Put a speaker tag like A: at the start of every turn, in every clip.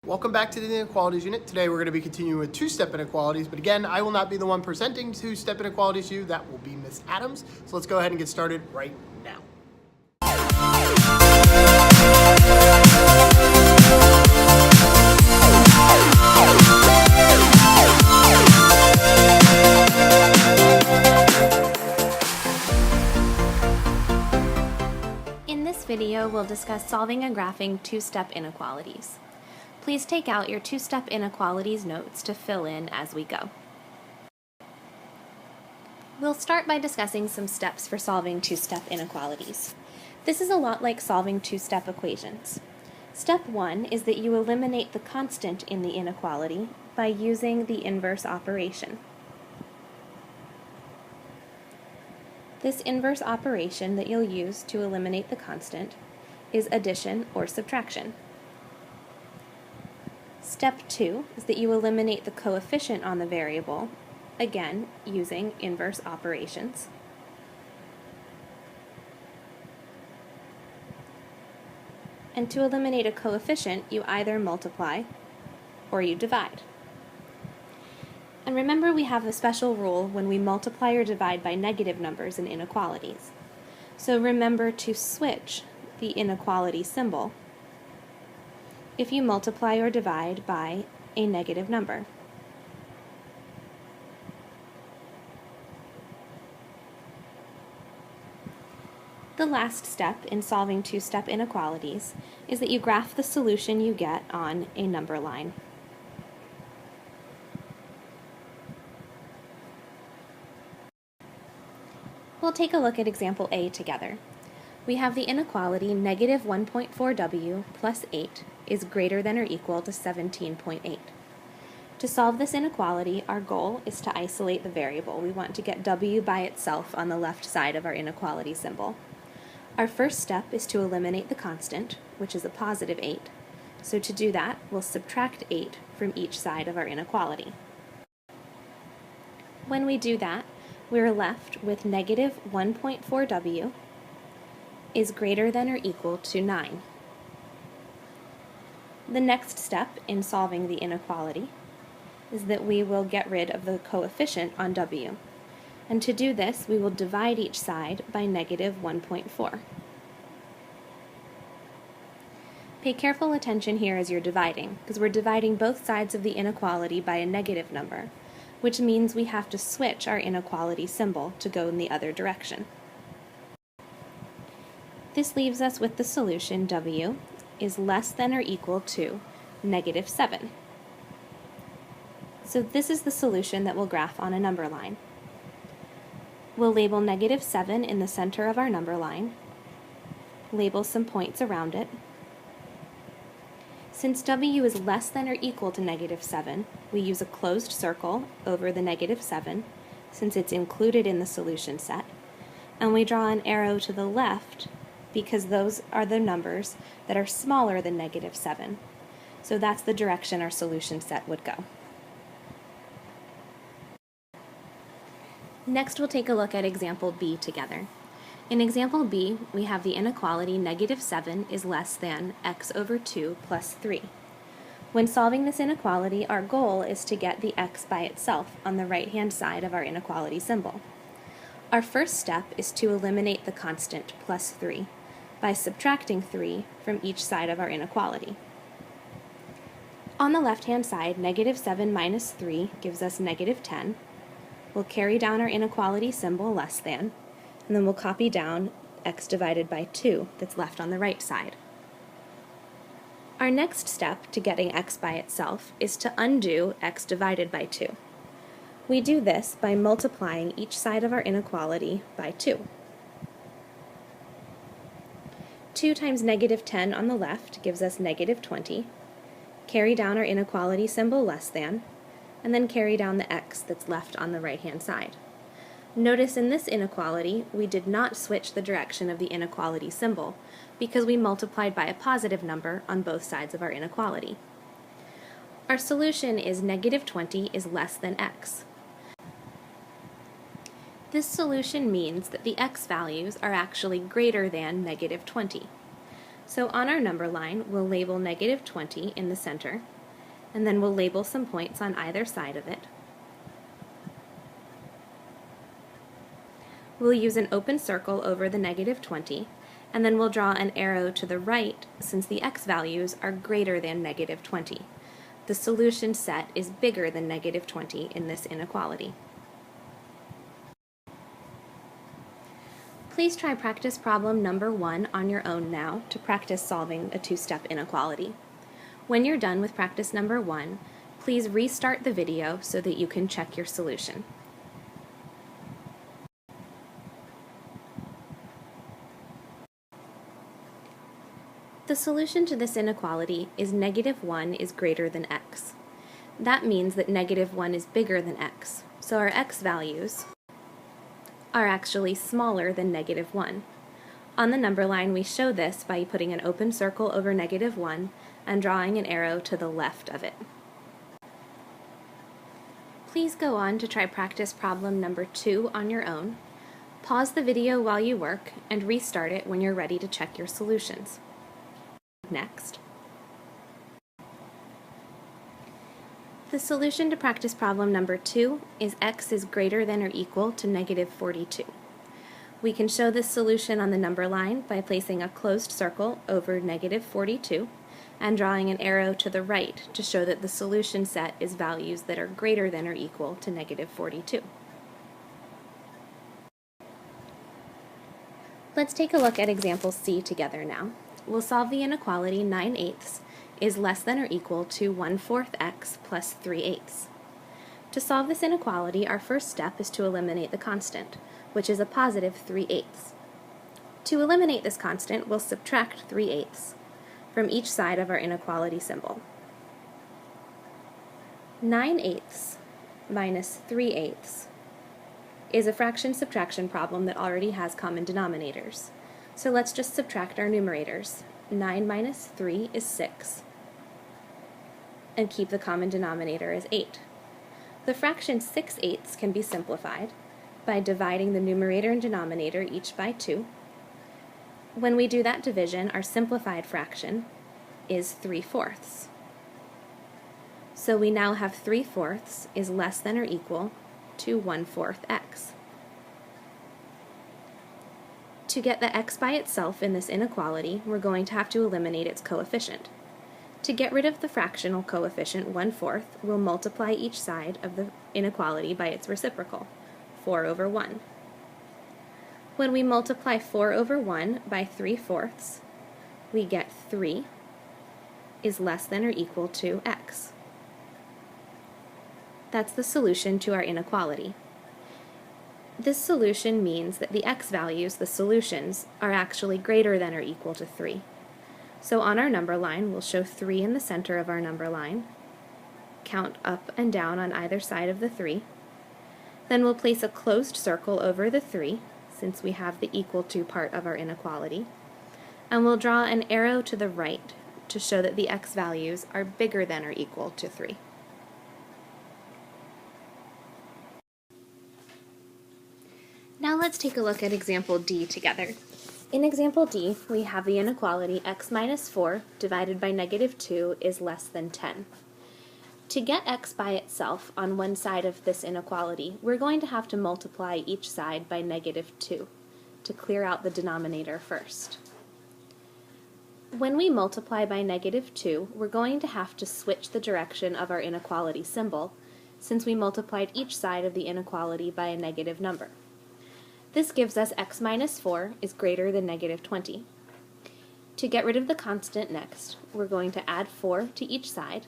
A: Welcome back to the Inequalities unit. Today we're going to be continuing with two-step inequalities, but again, I will not be the one presenting two-step inequalities to you. That will be Miss Adams. So let's go ahead and get started right now.
B: In this video, we'll discuss solving and graphing two-step inequalities. Please take out your two-step inequalities notes to fill in as we go. We'll start by discussing some steps for solving two-step inequalities. This is a lot like solving two-step equations. Step 1 is that you eliminate the constant in the inequality by using the inverse operation. This inverse operation that you'll use to eliminate the constant is addition or subtraction. Step 2 is that you eliminate the coefficient on the variable, again using inverse operations. And to eliminate a coefficient, you either multiply or you divide. And remember, we have a special rule when we multiply or divide by negative numbers in inequalities. So remember to switch the inequality symbol if you multiply or divide by a negative number. The last step in solving two-step inequalities is that you graph the solution you get on a number line. We'll take a look at example A together. We have the inequality negative 1.4w plus 8 is greater than or equal to 17.8. To solve this inequality, our goal is to isolate the variable. We want to get w by itself on the left side of our inequality symbol. Our first step is to eliminate the constant, which is a positive 8. So to do that, we'll subtract 8 from each side of our inequality. When we do that, we're left with negative 1.4w is greater than or equal to 9. The next step in solving the inequality is that we will get rid of the coefficient on w. And to do this, we will divide each side by negative 1.4. Pay careful attention here as you're dividing, because we're dividing both sides of the inequality by a negative number, which means we have to switch our inequality symbol to go in the other direction. This leaves us with the solution w is less than or equal to negative 7. So this is the solution that we'll graph on a number line. We'll label negative 7 in the center of our number line, label some points around it. Since w is less than or equal to negative 7, we use a closed circle over the negative 7, since it's included in the solution set, and we draw an arrow to the left because those are the numbers that are smaller than negative 7. So that's the direction our solution set would go. Next, we'll take a look at example B together. In example B, we have the inequality negative 7 is less than x over 2 plus 3. When solving this inequality, our goal is to get the x by itself on the right-hand side of our inequality symbol. Our first step is to eliminate the constant plus 3 by subtracting 3 from each side of our inequality. On the left-hand side, negative 7 minus 3 gives us negative 10. We'll carry down our inequality symbol less than, and then we'll copy down x divided by 2 that's left on the right side. Our next step to getting x by itself is to undo x divided by 2. We do this by multiplying each side of our inequality by 2. 2 times negative 10 on the left gives us negative 20. Carry down our inequality symbol less than, and then carry down the x that's left on the right-hand side. Notice in this inequality, we did not switch the direction of the inequality symbol because we multiplied by a positive number on both sides of our inequality. Our solution is negative 20 is less than x. This solution means that the x values are actually greater than negative 20. So on our number line, we'll label negative 20 in the center, and then we'll label some points on either side of it. We'll use an open circle over the negative 20, and then we'll draw an arrow to the right since the x values are greater than negative 20. The solution set is bigger than negative 20 in this inequality. Please try practice problem number 1 on your own now to practice solving a two-step inequality. When you're done with practice number 1, please restart the video so that you can check your solution. The solution to this inequality is negative 1 is greater than x. That means that negative 1 is bigger than x, so our x values are actually smaller than negative 1. On the number line, we show this by putting an open circle over negative 1 and drawing an arrow to the left of it. Please go on to try practice problem number 2 on your own. Pause the video while you work and restart it when you're ready to check your solutions. Next. The solution to practice problem number 2 is x is greater than or equal to negative 42. We can show this solution on the number line by placing a closed circle over negative 42 and drawing an arrow to the right to show that the solution set is values that are greater than or equal to negative 42. Let's take a look at example C together now. We'll solve the inequality 9/8 is less than or equal to 1/4 x plus 3/8. To solve this inequality, our first step is to eliminate the constant, which is a positive 3/8. To eliminate this constant, we'll subtract 3/8 from each side of our inequality symbol. 9/8 minus 3/8 is a fraction subtraction problem that already has common denominators. So let's just subtract our numerators. 9 minus 3 is 6, and keep the common denominator as 8. The fraction 6/8 can be simplified by dividing the numerator and denominator each by 2. When we do that division, our simplified fraction is 3/4. So we now have 3/4 is less than or equal to 1/4 x. To get the x by itself in this inequality, we're going to have to eliminate its coefficient. To get rid of the fractional coefficient 1/4, we'll multiply each side of the inequality by its reciprocal, 4 over 1. When we multiply 4 over 1 by 3/4, we get 3 is less than or equal to x. That's the solution to our inequality. This solution means that the x values, the solutions, are actually greater than or equal to 3. So on our number line, we'll show 3 in the center of our number line, count up and down on either side of the 3. Then we'll place a closed circle over the 3, since we have the equal to part of our inequality, and we'll draw an arrow to the right to show that the x values are bigger than or equal to 3. Now let's take a look at example D together. In example D, we have the inequality x minus 4 divided by negative 2 is less than 10. To get x by itself on one side of this inequality, we're going to have to multiply each side by negative 2 to clear out the denominator first. When we multiply by negative 2, we're going to have to switch the direction of our inequality symbol, since we multiplied each side of the inequality by a negative number. This gives us x minus 4 is greater than negative 20. To get rid of the constant next, we're going to add 4 to each side,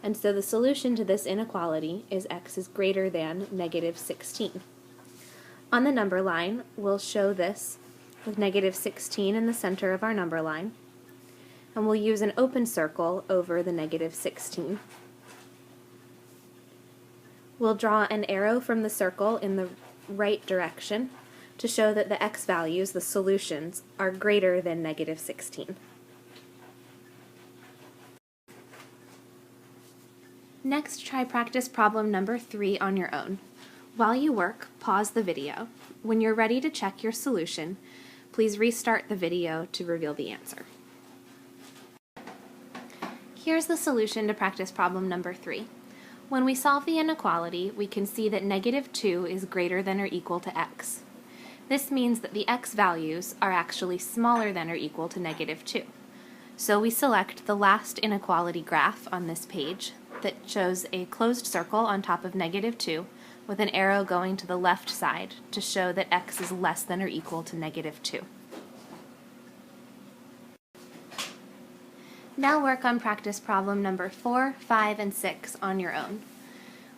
B: and so the solution to this inequality is x is greater than negative 16. On the number line, we'll show this with negative 16 in the center of our number line, and we'll use an open circle over the negative 16. We'll draw an arrow from the circle in the right direction to show that the x values, the solutions, are greater than negative 16. Next, try practice problem number 3 on your own. While you work, pause the video. When you're ready to check your solution, please restart the video to reveal the answer. Here's the solution to practice problem number 3. When we solve the inequality, we can see that -2 is greater than or equal to x. This means that the x values are actually smaller than or equal to -2. So we select the last inequality graph on this page that shows a closed circle on top of -2 with an arrow going to the left side to show that x is less than or equal to -2. Now work on practice problem number 4, 5, and 6 on your own.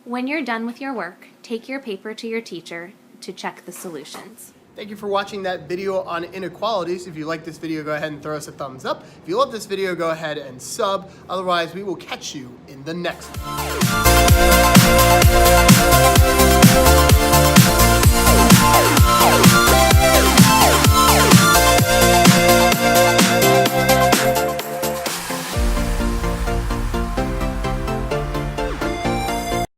B: When you're done with your work, take your paper to your teacher to check the solutions.
A: Thank you for watching that video on inequalities. If you like this video, go ahead and throw us a thumbs up. If you love this video, go ahead and sub. Otherwise, we will catch you in the next one.